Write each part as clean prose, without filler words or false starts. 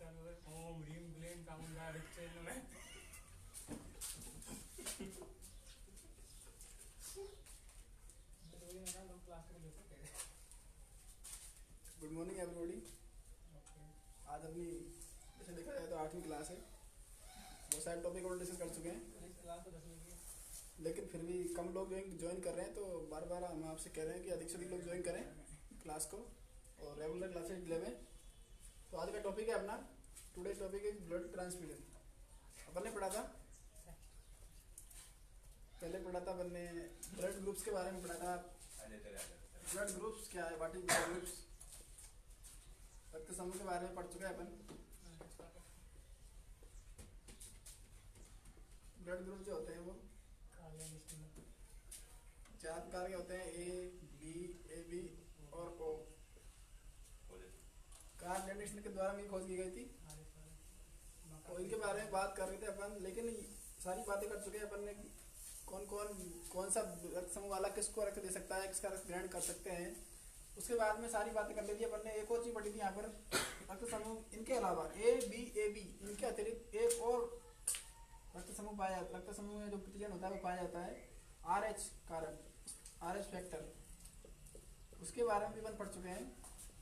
चालू है। ओम ह्रीम क्लीम चामुंडा रिच्चेन में तो ये ना लोग क्लास में लेते हैं। Good morning everybody. ओके आज अपनी जैसे देखा जाए तो 8वीं क्लास है। बहुत सारे टॉपिक और डिस्कस कर चुके हैं, इस क्लास को 10वीं की लेकिन फिर भी कम लोग ज्वाइन कर रहे हैं, तो बार बार हम आपसे कह रहे हैं कि अधिक से अधिक लोग ज्वाइन करें क्लास को और रेगुलर क्लासेज लेवें। तो आज का टॉपिक है अपना, today topic is blood transfusion. अपन ने पढ़ा था, पहले पढ़ा था अपन ने ब्लड ग्रुप्स के बारे में पढ़ा था। ब्लड ग्रुप्स क्या है, व्हाट इज ब्लड ग्रुप्स, रक्त समूह के बारे में पढ़ चुके हैं अपन। ब्लड ग्रुप जो होते हैं वो काले लिस्ट में 4 प्रकार के होते हैं, ए बी, ए बी और ओ। कार्ल लैंडस्टर के द्वारा में खोज की गई थी, और इनके बारे में बात कर रहे थे अपन। लेकिन सारी बातें कर चुके हैं अपन ने, कौन सा रक्त समूह वाला किसको रक्त दे सकता है, किसका रक्त ग्रहण कर सकते हैं। उसके बाद में सारी बातें कर ली थी अपन ने। एक और चीज पढ़ी थी यहाँ पर, रक्त समूह इनके अलावा ए बी इनके अतिरिक्त एक और रक्त समूह पाया जाता है। रक्त समूह में जो प्रतिजन होता है वो पाया जाता है RH कारक, RH फैक्टर। उसके बारे में भी अपन पढ़ चुके हैं।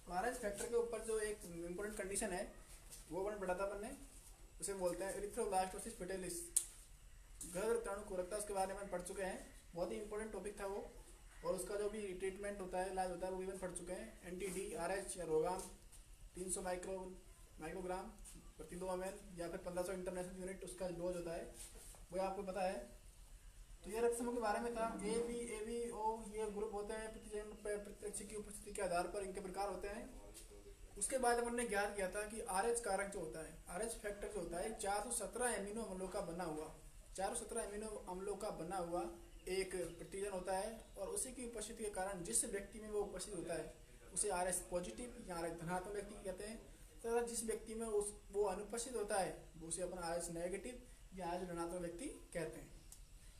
तो RH फैक्टर के ऊपर जो एक इम्पोर्टेंट कंडीशन है वो अपन पढ़ा था अपन ने, उसे बोलते हैं एरिथ्रोब्लास्टोसिस फेटालिस, गर्भ रक्ताणु कुरता। उसके बारे में पढ़ चुके हैं, बहुत ही इंपॉर्टेंट टॉपिक था वो। और उसका जो भी ट्रीटमेंट होता है, इलाज होता है, वो भी अपन पढ़ चुके हैं। NT-DRH या रोगाम 300 माइक्रोग्राम प्रति 2 ml या फिर 1500 इंटरनेशनल यूनिट उसका डोज होता है, वो आपको पता है। तो ये रक्त समूह के बारे में था। ए बी ओ ये ग्रुप होते हैं प्रतिजन प्रत्यक्ष की उपस्थिति के आधार पर इनके प्रकार होते हैं। उसके बाद अपन ने ज्ञात किया था कि RH कारक जो होता है, RH फैक्टर जो होता है 417 एमिनो अम्लों का बना हुआ, 417 एमिनो अम्लों का बना हुआ एक प्रतिजन होता है। और उसी की उपस्थिति के कारण जिस व्यक्ति में वो उपस्थित होता है उसे RH पॉजिटिव या RH धनात्मक व्यक्ति कहते हैं। तथा जिस व्यक्ति में वो अनुपस्थित होता है उसे अपन RH नेगेटिव या RH ऋणात्मक व्यक्ति कहते हैं।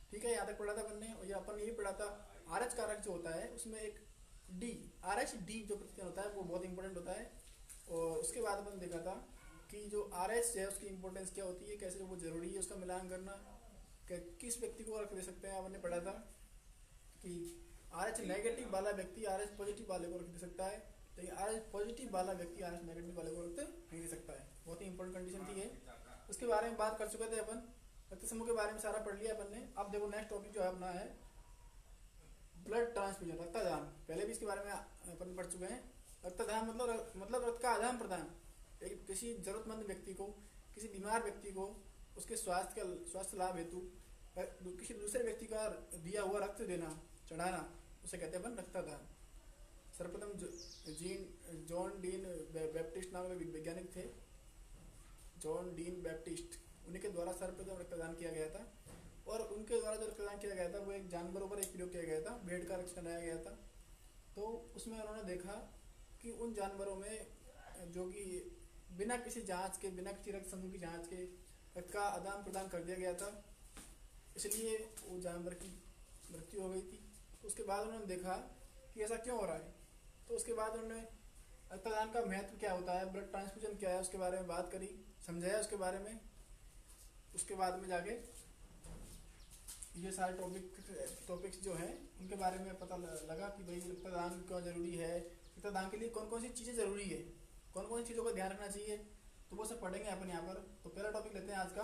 ठीक है, यहाँ तक पढ़ा था अपन ने। और ये अपन ये पढ़ा था RH कारक जो होता है उसमें एक RH जो प्रतिजन होता है वो बहुत इंपॉर्टेंट होता है। और उसके बाद अपन देखा था कि जो RH है उसकी इंपॉर्टेंस क्या होती है, कैसे वो जरूरी है उसका मिलान करना, किस व्यक्ति को रख दे सकते हैं। अपन ने पढ़ा था कि RH नेगेटिव वाला व्यक्ति RH पॉजिटिव वाले को रख दे सकता है, लेकिन RH पॉजिटिव वाला व्यक्ति RH नेगेटिव वाले को रख नहीं दे सकता है। बहुत ही इंपॉर्टेंट कंडीशन थी ये, उसके बारे में बात कर चुके थे अपन। रक्त समूह के बारे में सारा पढ़ लिया अपन ने। अब देखो नेक्स्ट टॉपिक जो है अपना है ब्लड ट्रांसफ्यूजन, रक्तदान। पहले भी इसके बारे में अपन पढ़ चुके हैं। रक्तदान मतलब रक्त का आदान प्रदान। एक किसी जरूरतमंद व्यक्ति को, किसी बीमार व्यक्ति को उसके स्वास्थ्य लाभ हेतु किसी दूसरे व्यक्ति का दिया हुआ रक्त देना, चढ़ाना, उसे कहते हैं अपन रक्तदान। सर्वप्रथम जॉन डीन बैप्टिस्ट नाम के वैज्ञानिक थे, जॉन डीन बैप्टिस्ट, उन्हीं के द्वारा सर्वप्रथम रक्तदान किया गया था। और उनके द्वारा जो रक्तदान किया गया था वो एक जानवरों पर एक प्रयोग किया गया था, भेड़ का रक्त चढ़ाया गया था। तो उसमें उन्होंने देखा कि उन जानवरों में जो कि बिना किसी जांच के, बिना किसी रक्त समूह की जांच के रक्त का आदान प्रदान कर दिया गया था, इसलिए वो जानवर की मृत्यु हो गई थी। तो उसके बाद उन्होंने देखा कि ऐसा क्यों हो रहा है। तो उसके बाद उन्होंने रक्तदान का महत्व क्या होता है, ब्लड ट्रांसफ्यूजन क्या है, उसके बारे में बात करी, समझाया उसके बारे में। उसके बाद में जाके ये सारे टॉपिक्स जो हैं उनके बारे में पता लगा कि भाई रक्तदान क्यों जरूरी है, रक्तदान के लिए कौन कौन सी चीज़ें ज़रूरी है, कौन कौन सी चीज़ों का ध्यान रखना चाहिए। तो वो सब पढ़ेंगे अपन यहाँ पर। तो पहला टॉपिक लेते हैं आज का,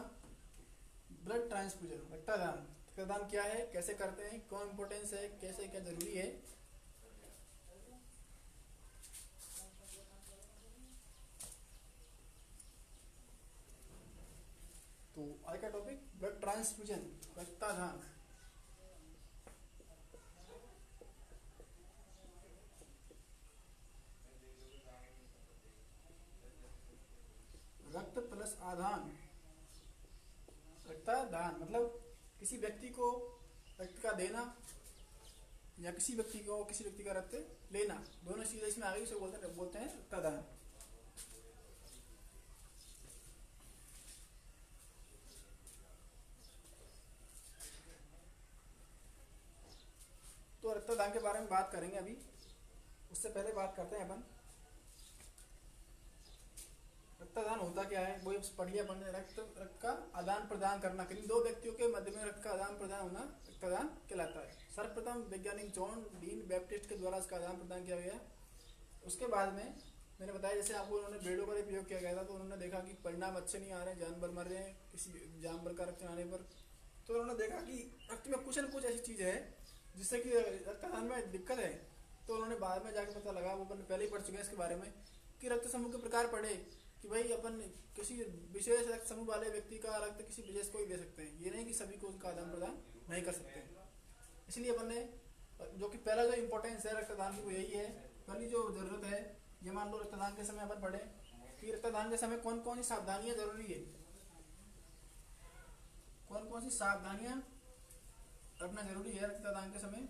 ब्लड ट्रांसफ्यूजन, रक्तदान। रक्तदान क्या है, कैसे करते हैं, कौन इंपॉर्टेंस है, कैसे क्या जरूरी है। तो आज का टॉपिक ब्लड ट्रांसफ्यूजन, रक्तदान। रक्त प्लस आधान, रक्तदान मतलब किसी व्यक्ति को रक्त का देना या किसी व्यक्ति का रक्त लेना, दोनों चीजें इसमें आ गई, उसे बोलते हैं रक्तदान। तो रक्तदान के बारे में बात करेंगे अभी। उससे पहले बात करते हैं अपन रक्तदान होता क्या है, वो पढ़ लिया अपन ने। रक्त का आदान प्रदान करना, किन्हीं दो व्यक्तियों के मध्य में रक्त का आदान प्रदान होना रक्तदान कहलाता है। सर्वप्रथम वैज्ञानिक जॉन डीन बैप्टिस्ट के द्वारा इसका आदान प्रदान किया गया। उसके बाद में मैंने बताया, जैसे आपको उन्होंने ब्लेडों पर प्रयोग किया गया था, तो उन्होंने देखा कि परिणाम अच्छे नहीं आ रहे, जानवर मर रहे हैं किसी जानवर का रक्त आने पर। तो उन्होंने देखा कि रक्त में कुछ न कुछ ऐसी चीज़ है जिससे कि रक्तदान में दिक्कत है। तो उन्होंने बाद में जाके पता लगा, वो अपन पहले ही पढ़ चुके हैं इसके बारे में, कि रक्त समूह के प्रकार पढ़े कि भाई अपन किसी विशेष रक्त समूह वाले व्यक्ति का रक्त किसी विशेष को ही दे सकते हैं, ये नहीं कि सभी को उसका आदान प्रदान नहीं कर सकते। इसलिए अपन ने जो कि पहला जो इम्पोर्टेंस है रक्तदान की वो यही है, पहली जो जरूरत है, ये मान लो रक्तदान के समय अपन पढ़े कि रक्तदान के समय कौन कौन सी सावधानियां जरूरी है, कौन कौन सी सावधानियां रखना जरूरी है रक्तदान के समय।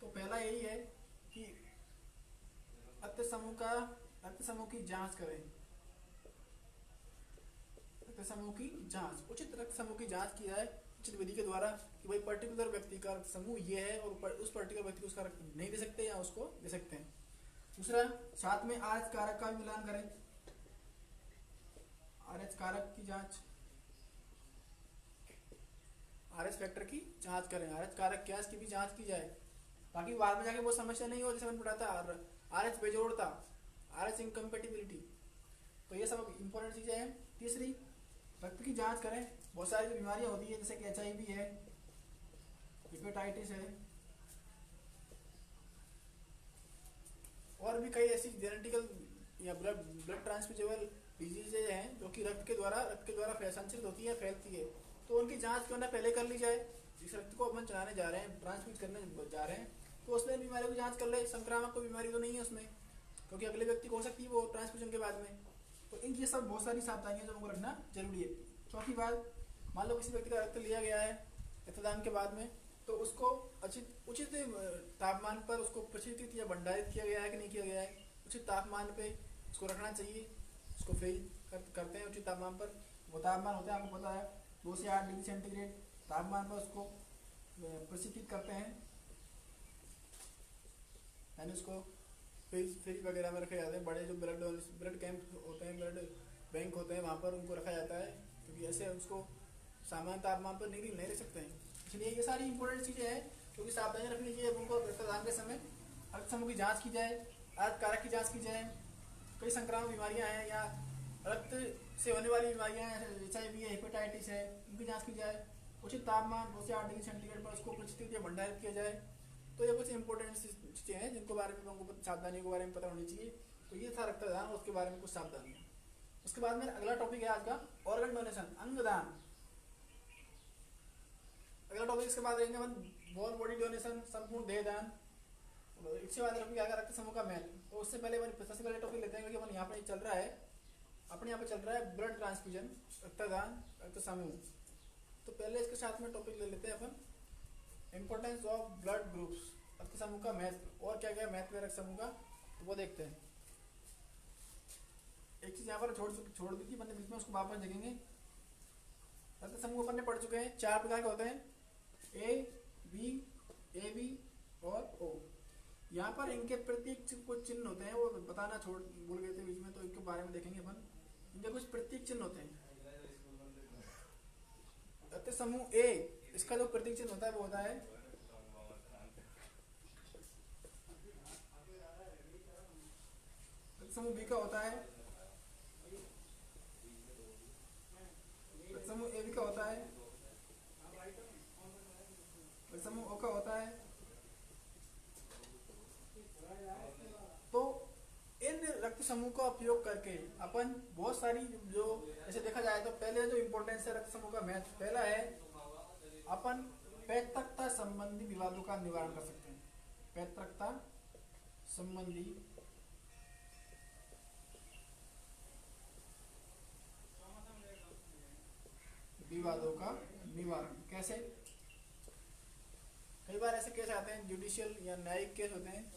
तो पहला यही है कि रक्त समूह की जांच करें। रक्त समूह की जांच, उचित रक्त समूह की जांच की जाए उचित विधि के द्वारा, कि भाई पर्टिकुलर व्यक्ति का रक्त समूह ये है और उस पर्टिकुलर व्यक्ति को उसका रक्त नहीं दे सकते या उसको दे सकते हैं। दूसरा, साथ में आरएच कारक का भी मिलान करें, आरएच कारक की जांच, आरएच फैक्टर की जांच करें, आरएच कारक क्या इसकी भी जांच की जाए, ताकि बाद में जाके वो समस्या नहीं हो जैसे मैंने पढ़ा था आरएच बेजोड़ता, आरएच इनकम्पेटिबिलिटी। तो ये सब इंपॉर्टेंट चीजें हैं। तीसरी, रक्त की जांच करें। बहुत सारी बीमारियां होती है जैसे कि HIV है, हेपेटाइटिस है, और भी कई ऐसी जेनेटिकल या ब्लड ट्रांसमिटेबल डिजीजेज हैं जो कि रक्त के द्वारा संचरित होती है, फैलती है। तो उनकी जांच क्यों ना पहले कर ली जाए। जिस रक्त को अपन चढ़ाने जा रहे हैं, ट्रांसमिट करने जा रहे हैं, तो उसमें बीमारियों की जांच कर ले। संक्रामक कोई बीमारी तो नहीं है उसमें, क्योंकि अगले व्यक्ति को हो सकती है वो ट्रांसफ्यूजन के बाद में। तो इनकी सब बहुत सारी सावधानियां जो हमको रखना जरूरी है। चौथी बात, मान लो किसी व्यक्ति का रक्त लिया गया है रक्तदान के बाद में, तो उसको उचित तापमान पर उसको प्रशीतित या भंडारित किया गया है कि नहीं किया गया है। उचित तापमान पे उसको रखना चाहिए, उसको फ्रीज करते हैं उचित तापमान पर। वो तापमान होता है आपको पता है 2 से 8 डिग्री सेंटीग्रेड तापमान पर उसको प्रशीतित करते हैं, यानी उसको फ्रिज वगैरह में रखे जाते हैं। बड़े जो ब्लड कैंप होते हैं, ब्लड बैंक होते हैं, वहाँ पर उनको रखा जाता है, क्योंकि ऐसे उसको सामान्य तापमान पर नहीं रख सकते हैं। इसलिए ये सारी इंपॉर्टेंट चीज़ें हैं क्योंकि सावधानी रखनी चाहिए उनको। रक्तदान के समय रक्त समूह की जांच की जाए, आरएच कारक की जांच की जाए, कई संक्रामक बीमारियां हैं या रक्त से होने वाली बीमारियां हैं, HIV है, हेपेटाइटिस है, उनकी जांच की जाए। उचित तापमान 2 से 8 डिग्री सेंटीग्रेड पर उसको प्रशीतित या भंडारित किया जाए। तो ये कुछ इंपॉर्टेंट चीज़ें हैं जिनको बारे में हमको सावधानियों के बारे में पता होनी चाहिए। तो ये था रक्तदान, उसके बारे में कुछ सावधानियाँ। उसके बाद में अगला टॉपिक है आज का ऑर्गन डोनेशन, अंगदान। अगला टॉपिक इसके बाद रहेंगे अपन बोन बॉडी डोनेशन, संपूर्ण देह दान। इसके बाद टॉपिक आएगा रक्त समूह का महत्व। तो उससे पहले अपन सबसे पहले टॉपिक लेते हैं, क्योंकि अपन यहाँ पे चल रहा है, अपने यहाँ पे चल रहा है ब्लड ट्रांसफ्यूजन, रक्तदान, रक्त समूह। तो पहले इसके साथ में टॉपिक ले लेते हैं अपन इम्पोर्टेंस ऑफ ब्लड ग्रुप्स, रक्त समूह का महत्व और क्या क्या महत्व है रक्त समूह का, तो वो देखते हैं। एक चीज यहाँ पर छोड़ दी थी मैंने बीच में, उसको वापस देखेंगे। रक्त समूह अपन ने पढ़ चुके हैं, 4 प्रकार के होते हैं, A, B और O। यहाँ पर इनके प्रतीक कुछ चिन्ह होते हैं, वो बताना भूल गए थे बीच में, तो इनके बारे में देखेंगे अपन। इनके कुछ प्रतीक चिन्ह होते हैं। रक्त समूह A, इसका जो प्रतीक चिन्ह होता है वो होता है रक्त समूह B का होता है, रक्त समूह AB का होता है, रक्त समूह O का होता है। तो इन रक्त समूह का उपयोग करके अपन बहुत सारी जो ऐसे देखा जाए तो पहले जो इम्पोर्टेंस है रक्त समूह का महत्व, पहला है अपन पैतृकता संबंधी विवादों का निवारण कर सकते हैं। पैतृकता संबंधी विवादों का निवारण कैसे? कई बार ऐसे केस आते हैं, जुडिशियल या न्यायिक केस होते हैं,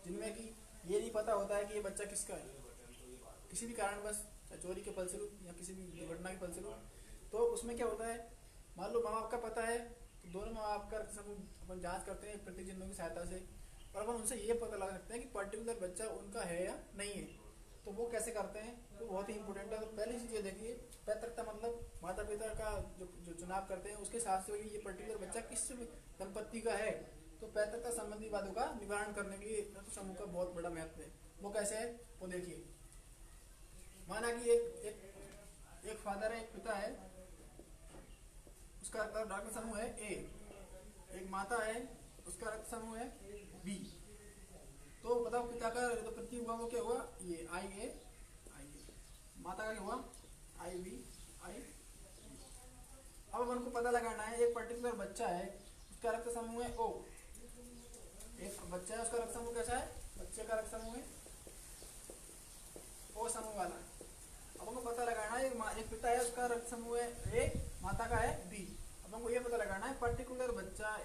जिनमें कि ये नहीं पता होता है कि ये बच्चा किसका है, किसी भी कारणवश, चोरी के फलस्वरूप या किसी भी दुर्घटना के फलस्वरूप। तो उसमें क्या होता है, मान लो माँ बाप का पता है, तो दोनों माँ बाप का रक्त समूह अपन जांच करते हैं प्रतीक चिन्हों की सहायता से। और अपन उनसे ये पता लगा सकते हैं कि पर्टिकुलर बच्चा उनका है या नहीं है। तो वो कैसे करते हैं, तो बहुत ही इंपॉर्टेंट है। तो पहली चीज ये देखिए, पैतृकता मतलब माता पिता का जो जो चुनाव करते हैं उसके हिसाब से ये पर्टिकुलर बच्चा किस संपत्ति का है। तो पैतृकता संबंधी बातों का निवारण करने के लिए रक्त समूह का बहुत बड़ा महत्व है। वो कैसे है वो देखिए, माना कि एक फादर है, एक पिता है, उसका रक्त समूह है ए, एक माता है उसका रक्त समूह है बी। तो बताओ पिता का जो प्रति हुआ वो क्या हुआ, ये आई ए, माता का क्या हुआ आई बी आई। अब अपन को पता लगाना है एक पर्टिकुलर बच्चा है उसका रक्त समूह है ओ, एक बच्चा है उसका रक्त समूह कैसा है, बच्चे का रक्त समूह है ओ समूह वाला। अब हमको पता लगाना है एक पिता है उसका रक्त समूह है ए, माता का है बी। अब हमको ये पता लगाना है पर्टिकुलर बच्चा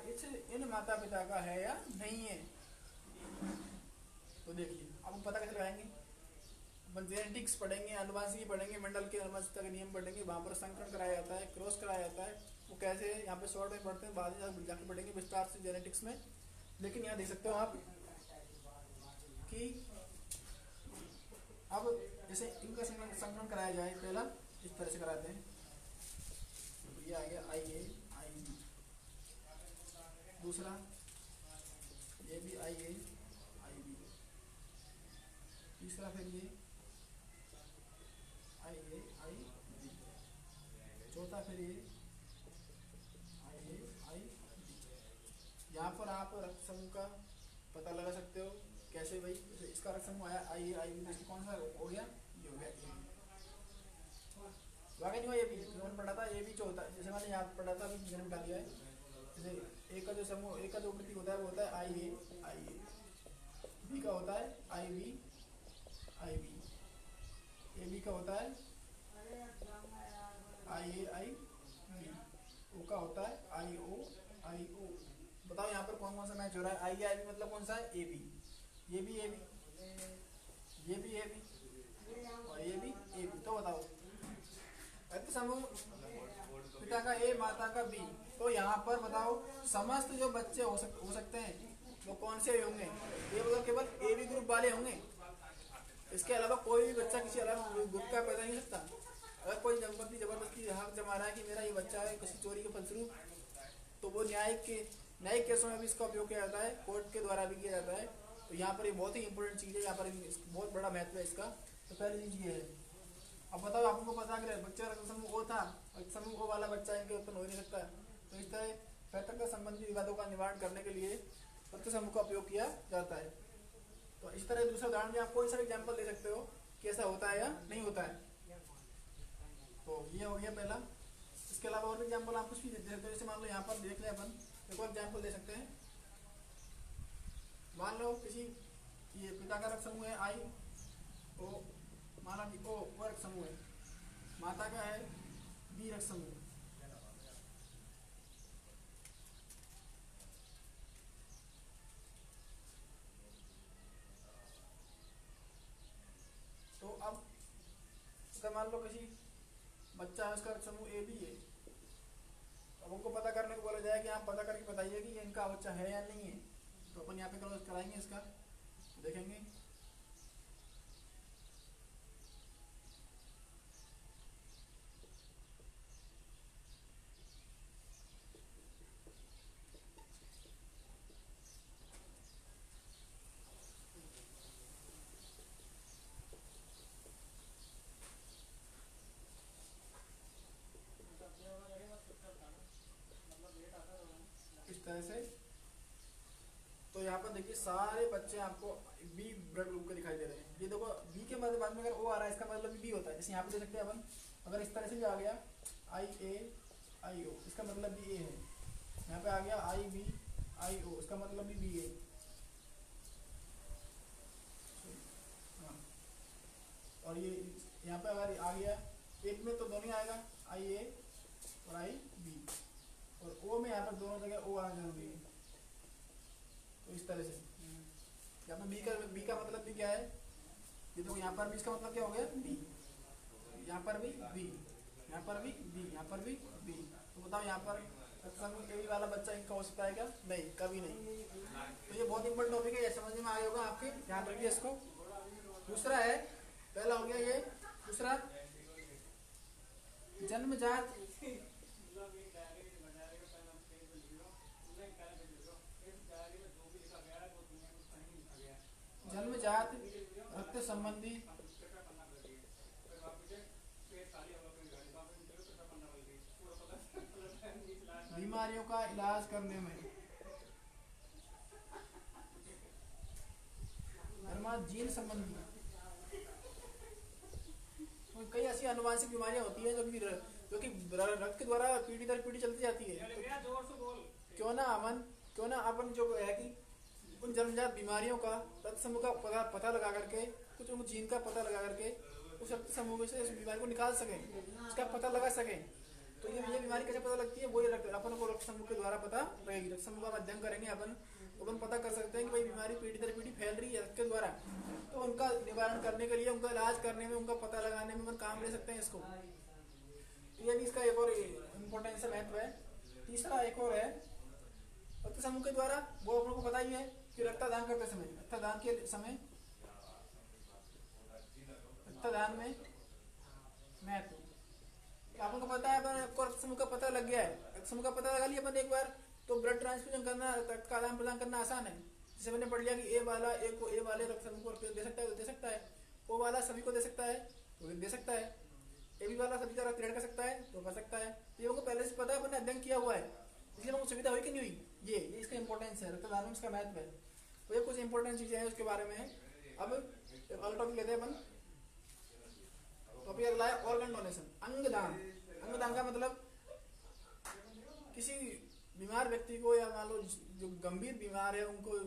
इन माता पिता का है या नहीं है। तो देखिए अब हम पता कैसे लगाएंगे, अपन जेनेटिक्स पढ़ेंगे, अनुवांशिकी पढ़ेंगे, मंडल के अनुवांशिकता के नियम पढ़ेंगे, वहां पर संकरण कराया जाता है, क्रॉस कराया जाता है। वो कैसे यहाँ पे शॉर्ट में पढ़ते हैं, बाद में जाके पढ़ेंगे विस्तार से जेनेटिक्स में। लेकिन यहाँ देख सकते हो आप कि अब जैसे इनका संकलन कराया जाए, पहला इस तरह से कराते हैं, ये आ गया आई ए आई बी, दूसरा ये भी आई ए आई बी, तीसरा फिर ये आई ए आई बी, चौथा फिर ये आई ए आई बी। यहाँ पर आप रक्त समूह का पता लगा सकते हो कैसे भाई, जैसे इसका रक्त समूह आया आई ए आई बी, तो कौन सा हो गया, ये हो गया ए बी। वाकई नहीं हुआ ये भी, मैंने पढ़ा था ये भी जो होता है, जैसे मैंने याद पढ़ा था अभी मैंने बता दिया है। जैसे ए का जो समूह, ए का जो प्रतीक होता है वो होता है आई ए, बी का होता है आई बी, ए बी का होता है आई ए आई बी, ओ का होता है आई ओ। बताओ यहाँ पर कौन कौन सा मैच हो रहा है, आई ए आई बी मतलब कौन सा है, ए बी, ये भी ए बी, ये भी ए बी और ये भी ए बी। तो बताओ रक्त समूह पिता का ए, माता का बी, तो यहाँ पर बताओ समस्त जो बच्चे हो सकते हैं वो कौन से होंगे, ये मतलब केवल ए बी ग्रुप वाले होंगे। इसके अलावा कोई भी बच्चा किसी अलग ग्रुप का पैदा नहीं सकता। अगर कोई दंपति जबरदस्ती हक जमा रहा है कि मेरा ये बच्चा है किसी चोरी के फलस्वरूप, तो वो न्यायिक केसों में भी इसका उपयोग किया जाता है, कोर्ट के द्वारा भी किया जाता है। तो यहाँ पर ये बहुत ही इंपॉर्टेंट चीज़ है, यहाँ पर बहुत बड़ा महत्व है इसका। तो पहली चीज़ ये है। अब बताओ आपको पता कि बच्चे का रक्त समूह ओ था, रक्त समूह ओ वाला बच्चा इनके उत्पन्न हो नहीं सकता। तो इस तरह पैतृकता संबंधी विवादों का निवारण करने के लिए रक्त समूह का उपयोग किया जाता है। तो इस तरह दूसरा उदाहरण में आप कोई सा एग्जाम्पल दे सकते हो कि ऐसा होता है या नहीं होता है। तो ये हो गया पहला। इसके अलावा और भी एग्जाम्पल आप कुछ भी दे सकते हो, जैसे मान लो यहाँ पर देख ले अपन एक और एग्जाम्पल दे सकते हैं। मान लो किसी ये पिता का रक्त समूह है आई ओ, माना कि ओ रक्त समूह है, माता का है बी रक्त समूह। तो अब अगर मान लो किसी बच्चा है उसका रक्त समूह ए बी है, अब उनको पता करने को बोला जाए कि आप पता करके बताइए कि ये इनका बच्चा है या नहीं है। तो अपन यहाँ पे क्रॉस कराएंगे, इसका देखेंगे। इस तरह से तो यहाँ पर देखिए सारे बच्चे आपको बी ब्लड ग्रुप के दिखाई दे रहे हैं। ये देखो बी के बाद में अगर ओ आ रहा है इसका मतलब बी होता है। जैसे यहाँ पे देख सकते हैं अपन, अगर इस तरह से भी आ गया आई ए आई ओ, इसका मतलब भी ए है। यहाँ पे आ गया आई बी आई ओ, इसका मतलब भी बी है। हाँ, और ये यहाँ पे अगर आ गया एक में तो दोनों आएगा आई ए और आई बी, और ओ में यहाँ पर दोनों जगह ओ आना जरूरी है। तो इस तरह से यहाँ पर बी का मतलब भी क्या है, ये तो यहाँ पर भी इसका मतलब क्या हो गया बी, यहाँ पर भी बी, यहाँ पर भी बी, यहाँ पर भी बी। तो बताओ यहाँ पर ए वाला बच्चा इनका हो सकता है क्या, नहीं, कभी नहीं। तो ये बहुत बहुत इंपॉर्टेंट टॉपिक है, ये समझ में आया होगा आपके, ध्यान रखिए इसको। दूसरा है, पहला हो गया ये, दूसरा जन्मजात जन्मजात रक्त संबंधी बीमारियों का इलाज करने में जीन संबंधी, तो कई ऐसी अनुवांशिक बीमारियां होती हैं जो कि रक्त के द्वारा पीढ़ी दर पीढ़ी चलती जाती है। तो क्यों ना अपन जो है कि उन जन्मजात बीमारियों का रक्त समूह का पता लगा करके, कुछ उन जीन का पता लगा करके उस रक्त समूह से इस बीमारी को निकाल सकें, उसका पता लगा सकें। तो ये बीमारी कैसे पता लगती है, वो ये अपन को रक्त समूह के द्वारा पता रहेगी। रक्त समूह का अध्ययन करेंगे अपन, तो अपन पता कर सकते हैं कि भाई बीमारी पीढ़ी दर पीढ़ी फैल रही है रक्त के द्वारा, तो उनका निवारण करने के लिए, उनका इलाज करने में, उनका पता लगाने में अपन काम ले सकते हैं इसको। तो ये भी इसका एक और इम्पोर्टेंस है, महत्व है। तीसरा एक और है, रक्त समूह के द्वारा, वो अपन को पता ही है कि रक्तदान करते समय, रक्तदान के समय, रक्तदान में महत्व, आपको पता है, अपन आपको रक्त समूह का पता लग गया है, रक्त समूह का पता लगा लिया अपन एक बार, तो ब्लड ट्रांसफ्यूजन करना, रक्त का आदान प्रदान करना आसान है। जैसे मैंने पढ़ लिया कि ए वाले रक्त समूह को दे सकता है, तो दे सकता है, ओ वाला सभी को दे सकता है, तो दे सकता है, ए बी वाला सभी का रक्त ग्रहण कर सकता है, तो कर सकता है। ये उनको पहले से पता है, अपने अध्ययन किया हुआ है, इसलिए उनको सुविधा हुई कि नहीं हुई। ये इसका इंपॉर्टेंस है, रक्तदान में इसका महत्व है। तो ये कुछ इंपॉर्टेंट चीजें हैं उसके बारे में। अब अगला टॉपिक लेते हैं अपन, टॉपिक अगला है ऑर्गन डोनेशन, अंगदान। अंगदान का मतलब किसी बीमार व्यक्ति को, या मान लो जो गंभीर बीमार है, उनको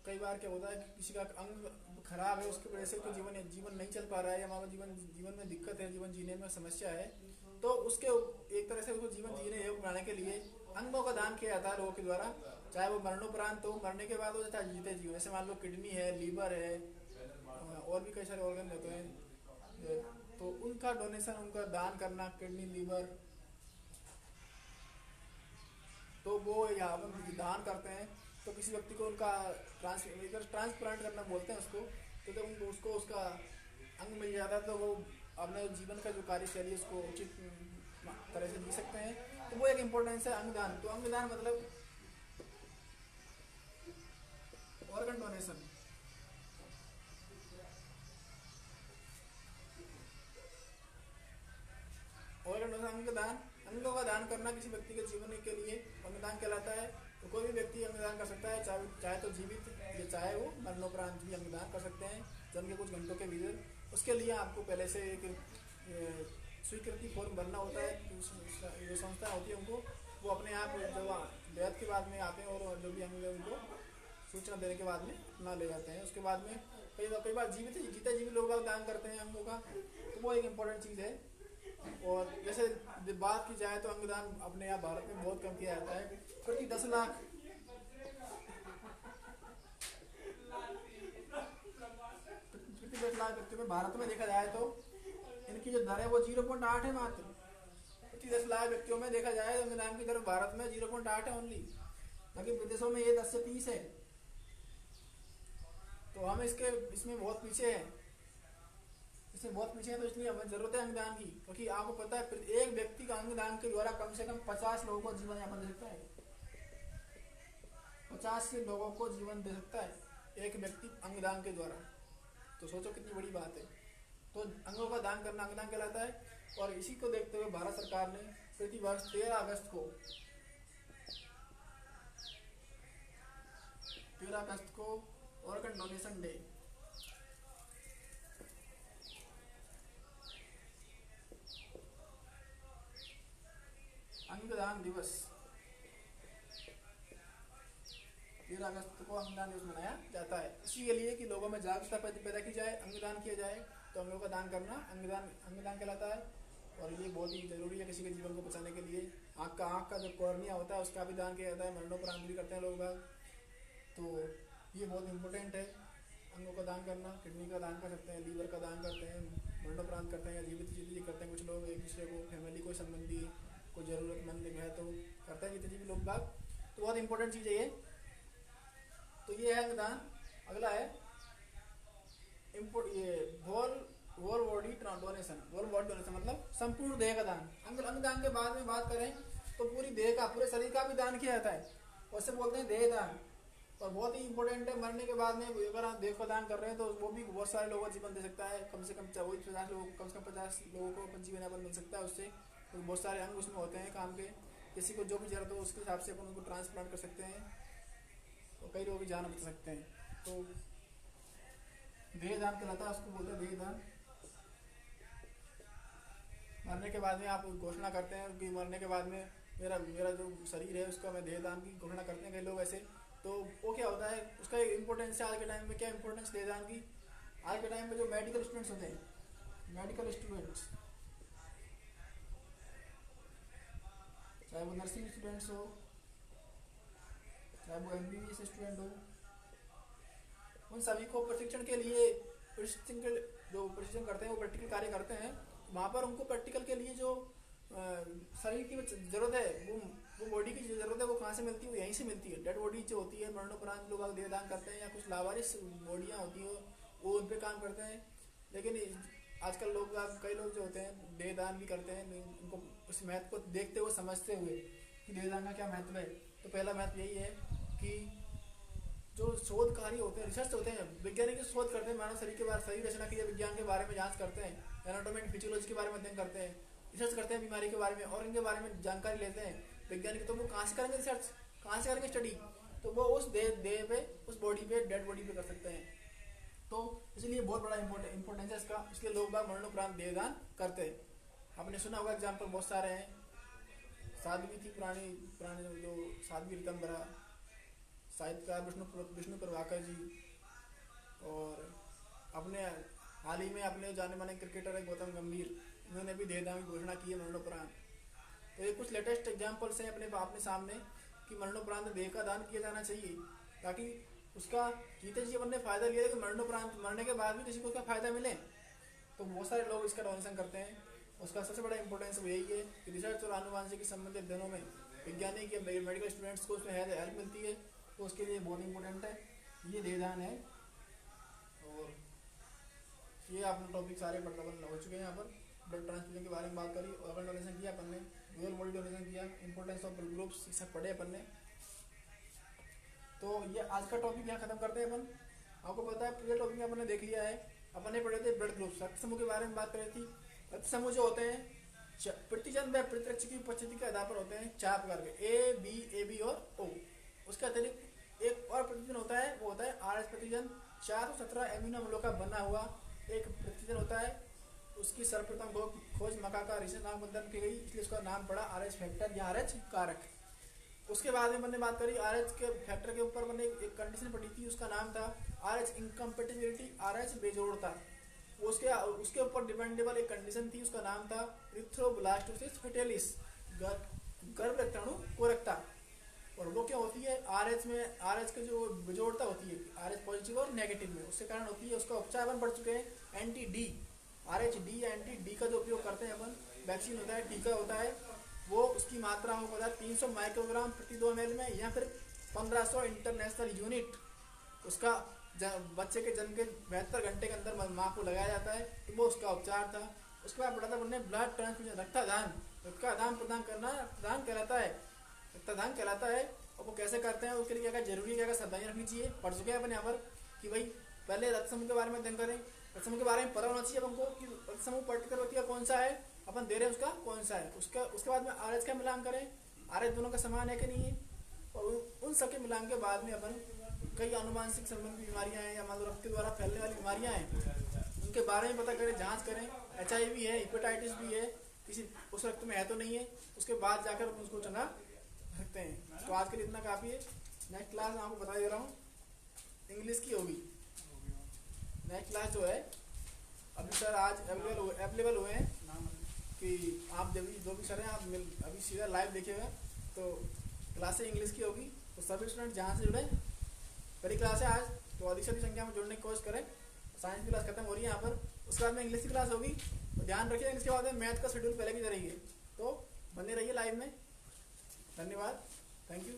कई बार क्या होता है कि किसी का अंग खराब है, उसकी वजह से उसको जीवन नहीं चल पा रहा है, या मान लो जीवन में दिक्कत है, जीवन जीने में समस्या है, तो उसके एक तरह से उसको जीवन जीने योग्य बनाने के लिए अंगों का दान किया जाता है लोगों के द्वारा, चाहे वो मरणोपरांत हो, मरने के बाद हो, चाहे जीते जीवन। जैसे मान लो किडनी है, लीवर है, और भी कई सारे ऑर्गन रहते हैं, तो उनका डोनेशन, उनका दान करना, किडनी, लीवर, तो वो यहाँ पर दान करते हैं। तो किसी व्यक्ति को उनका ट्रांसप्लांट करना बोलते हैं उसको, तो जब उसको उसका अंग मिल जाता है, तो वो अपने जीवन का जो कार्यशैली उसको उचित तरह से जी सकते हैं। तो वो एक इम्पोर्टेंस है अंगदान। तो अंगदान मतलब ऑर्गन डोनेशन। ऑर्गन डोनेशन, अंगदान, अंगों का दान करना किसी व्यक्ति के जीवन के लिए अंगदान कहलाता है। तो कोई भी व्यक्ति अंगदान कर सकता है, चाहे तो जीवित, या चाहे वो मरणोपरांत भी अंगदान कर सकते हैं जन्म के कुछ घंटों के भीतर। उसके लिए आपको पहले से एक स्वीकृति फॉर्म भरना होता है। जो संस्था होती है उनको, वो अपने आप जब डेथ के बाद में आते हैं और जो भी अंग है उनको सूचना देने के बाद में अपना ले जाते हैं। उसके बाद में कई बार जीते जीवित लोग दान करते हैं अंगों का, तो वो एक इम्पोर्टेंट चीज़ है। और जैसे बात की जाए तो अंगदान अपने यहाँ भारत में बहुत कम किया जाता है। प्रति 10 लाख व्यक्तियों में भारत में देखा जाए तो इनकी जो दर है वो 0.8 है मात्र। प्रति 10 लाख व्यक्तियों में देखा जाए तो अंगदान की दर भारत में 0.8 है ओनली, बाकी विदेशों में ये 10 से 30 है। तो हम इसमें बहुत पीछे हैं, तो इसलिए हमें जरूरत है अंगदान की। क्योंकि आपको पता है एक व्यक्ति का अंगदान के द्वारा कम से कम 50 लोगों को जीवन यापन दे सकता है। 50 से लोगों को जीवन दे सकता है एक व्यक्ति अंगदान के द्वारा। तो सोचो कितनी बड़ी बात है। तो अंगों का दान करना अंगदान कहलाता है। और इसी को देखते हुए भारत सरकार ने प्रति वर्ष 13 अगस्त को ऑर्गन डोनेशन डे, अंगदान दिवस, 13 अगस्त को अंगदान दिवस मनाया जाता है। इसी के लिए कि लोगों में जागरूकता पैदा की जाए, अंगदान किया जाए। तो अंगों का दान करना अंगदान कहलाता है। और ये बहुत ही जरूरी है किसी के जीवन को बचाने के लिए। आँख का जो कॉर्निया होता है उसका भी दान किया जाता है, मरणोपरांत भी करते हैं लोग बाग। तो ये बहुत इम्पोर्टेंट है अंगों का दान करना। किडनी का दान कर सकते हैं, लीवर का दान करते हैं, मरणोपरांत करते हैं, या जीवित जी करते हैं कुछ लोग। एक दूसरे को, फैमिली, कोई संबंधी, कोई ज़रूरतमंद है तो करते हैं जीते जी भी लोग बाग। तो बहुत इंपॉर्टेंट चीज़ है ये। तो ये है अंगदान। अगला है इम्पोर्ट ये whole body donation. Whole body donation मतलब संपूर्ण देह का दान। अंगदान के बाद में बात करें तो पूरी देह का, पूरे शरीर का भी दान किया जाता है, उससे बोलते हैं देह दान। और बहुत ही इंपॉर्टेंट है, मरने के बाद में अगर आप देह का दान कर रहे हैं तो वो भी बहुत सारे लोगों को जीवन दे सकता है। कम से कम 50 लोगों, कम से कम 50 लोगों को जीवन यापन मिल सकता है उससे। तो बहुत सारे अंग उसमें होते हैं काम के, किसी को जो भी जरूरत हो उसके हिसाब से अपन उनको ट्रांसप्लांट कर सकते हैं और कई लोगों की जान बचा सकते हैं। तो देह दान कहलाता है, उसको बोलते हैं देह दान। मरने के बाद में आप घोषणा करते हैं कि मरने के बाद में मेरा जो शरीर है उसका मैं देह दान की घोषणा करते हैं कई लोग ऐसे। तो वो क्या होता है, उसका इम्पोर्टेंस है आज के टाइम में। क्या इम्पोर्टेंस देह दान की? आज के टाइम में जो मेडिकल स्टूडेंट्स होते हैं, मेडिकल स्टूडेंट्स, चाहे वो नर्सिंग स्टूडेंट्स हो, चाहे वो MBBS स्टूडेंट हो, उन सभी को प्रशिक्षण के लिए जो प्रशिक्षण करते हैं वो प्रैक्टिकल कार्य करते हैं। वहाँ पर उनको प्रैक्टिकल के लिए जो शरीर की जरूरत है, वो बॉडी की जो जरूरत है वो कहाँ से मिलती है? वो यहीं से मिलती है। डेड बॉडी जो होती है, मरणोपरांत लोग देह दान करते हैं, या कुछ लावारिस बॉडियाँ होती हैं वो उन पर काम करते हैं। लेकिन आजकल लोग, कई लोग जो होते हैं देह दान भी करते हैं, उनको उस महत्व को देखते हुए, समझते हुए कि देह दान का क्या महत्व है। तो पहला महत्व यही है कि जो शोध कार्य होते हैं, रिसर्च होते हैं, वैज्ञानिक शोध करते हैं, मानव शरीर के बारे, शरीर रचना के विज्ञान के बारे में जांच करते हैं, एनाटॉमी एंड फिजियोलॉजी के बारे में अध्ययन करते हैं, रिसर्च करते हैं बीमारी के बारे में और इनके बारे में जानकारी लेते हैं वैज्ञानिक। तो वो कहाँ से करेंगे रिसर्च, कहाँ से करेंगे स्टडी? तो वो उस देह पे, उस बॉडी पे, डेड बॉडी पे कर सकते हैं। तो इसलिए बहुत बड़ा इंपॉर्टेंस है इसका, इसलिए लोग बाग मरणोपरांत देह दान करते हैं। आपने सुना होगा एग्जाम्पल बहुत सारे हैं। साध्वी थी पुरानी जो साध्वी ऋतंभरा, साहित्यकार विष्णु प्रभाकर जी, और अपने हाल ही में अपने जाने माने क्रिकेटर है गौतम गंभीर, इन्होंने भी देह दान की घोषणा की है मरणोपरांत। तो ये कुछ लेटेस्ट एग्जाम्पल्स हैं अपने सामने कि मरणोपरांत देह का दान किया जाना चाहिए, ताकि उसका जीते जीवन ने फायदा लिया है कि मरणोपरांत, मरने के बाद भी किसी को उसका फायदा मिले। तो बहुत सारे लोग इसका डोनेशन करते हैं। उसका सबसे बड़ा इंपॉर्टेंस वो यही है कि रिसर्च और आनुवांशिक संबंधित अध्ययनों में वैज्ञानिक या मेडिकल स्टूडेंट्स को उसमें हेल्प मिलती है, तो उसके लिए बहुत इंपॉर्टेंट है। ये देह दान है। और ये अपना टॉपिक सारे बटन हो चुके हैं। यहाँ पर ब्लड ट्रांसफ्यूजन के बारे में बात करी, ऑर्गन डोनेशन किया अपन ने, ड्यूअल बॉडी डोनेशन किया, इंपॉर्टेंस ऑफ ब्लड ग्रुप्स, ये सब पढ़े अपन ने। तो ये आज का टॉपिक यहाँ खत्म करते हैं अपन। आपको पता है पूरे टॉपिक में अपन ने देख लिया है। अपन ने पढ़े थे ब्लड ग्रुप्स, रक्त समूह के बारे में बात करी थी। रक्त समूह जो होते हैं प्रतिजन व प्रतिरक्षी की उपस्थिति के आधार पर होते हैं 4 प्रकार के, AB और O। उसके अतिरिक्त एक और प्रतिजन होता है, वो होता है RH प्रतिजन। 417 एमिनो अम्लों का बना हुआ एक प्रतिजन होता है। उसकी सर्वप्रथम खोज मकाका रिसर्च नाम बंधन की गई, इसलिए उसका नाम पड़ा RH फैक्टर या RH कारक। उसके बाद में मैंने बात करी RH के फैक्टर के ऊपर मैंने एक कंडीशन पढ़ी थी, उसका नाम था RH इनकम्पेटिबिलिटी, RH बेजोड़ता। उसके ऊपर डिपेंडेबल एक कंडीशन थी, उसका नाम था इरिथ्रोब्लास्टोसिस फेटालिस, गर्भ रक्ताणु कोरकता। और वो क्या होती है, RH में RH की जो बेजोड़ता होती है, RH पॉजिटिव और नेगेटिव में, उसके कारण होती है। उसका उपचार अपन पढ़ चुके हैं, anti D, RH anti D का जो उपयोग करते हैं अपन। वैक्सीन होता है, टीका होता है, वो उसकी मात्रा हो पता है 300 माइक्रोग्राम प्रति 2 ml में, या फिर 1500 इंटरनेशनल यूनिट उसका बच्चे के जन्म के 72 घंटे के अंदर माँ को लगाया जाता है। तो वो उसका उपचार था। उसके बाद पढ़ा था हमने ब्लड ट्रांसफ्यूजन, रक्तदान। रक्तदान प्रदान करना रक्तदान कहलाता है, रक्तदान कहलाता है। और वो कैसे करते हैं, उसके लिए क्या क्या जरूरी, क्या क्या सावधानी रखनी चाहिए, पढ़ चुके हैं अपन यहाँ पर कि भाई पहले रक्त समूह के बारे में अध्ययन करें। रक्त समूह के बारे में पता होना चाहिए अपन को कि रक्त समूह पर्टिकुलर होती है कौन सा है, अपन दे रहे हैं उसका कौन सा है। उसके बाद में RH का मिलान करें, RH दोनों का समान है कि नहीं है। और उन सबके मिलान के बाद में अपन कई आनुवांशिक संबंधी बीमारियां हैं या मान लो रक्त के द्वारा फैलने वाली बीमारियां हैं, उनके बारे में पता करें, जांच करें। HIV है, हेपेटाइटिस भी है, किसी उस रक्त में है तो नहीं है, उसके बाद जाकर अपन उसको चला सकते हैं। तो आज के लिए इतना काफ़ी है। नेक्स्ट क्लास मैं आपको बता दे रहा हूँ, इंग्लिश की होगी। नेक्स्ट क्लास जो है अभी सर आज अवेलेबल हुए हैं कि आप जब जो भी सर हैं आप अभी सीधा लाइव देखिएगा। तो क्लासें इंग्लिश की होगी, तो सभी स्टूडेंट जहाँ से जुड़े, पहली क्लास है आज, तो अधिक से अधिक संख्या में जुड़ने की कोशिश करें। साइंस की क्लास खत्म हो रही है यहाँ पर, उसके बाद में इंग्लिश की क्लास होगी, तो ध्यान रखिए। इसके बाद में मैथ का शेड्यूल पहले की तरह ही है, तो बने रहिए लाइव में। धन्यवाद, थैंक यू।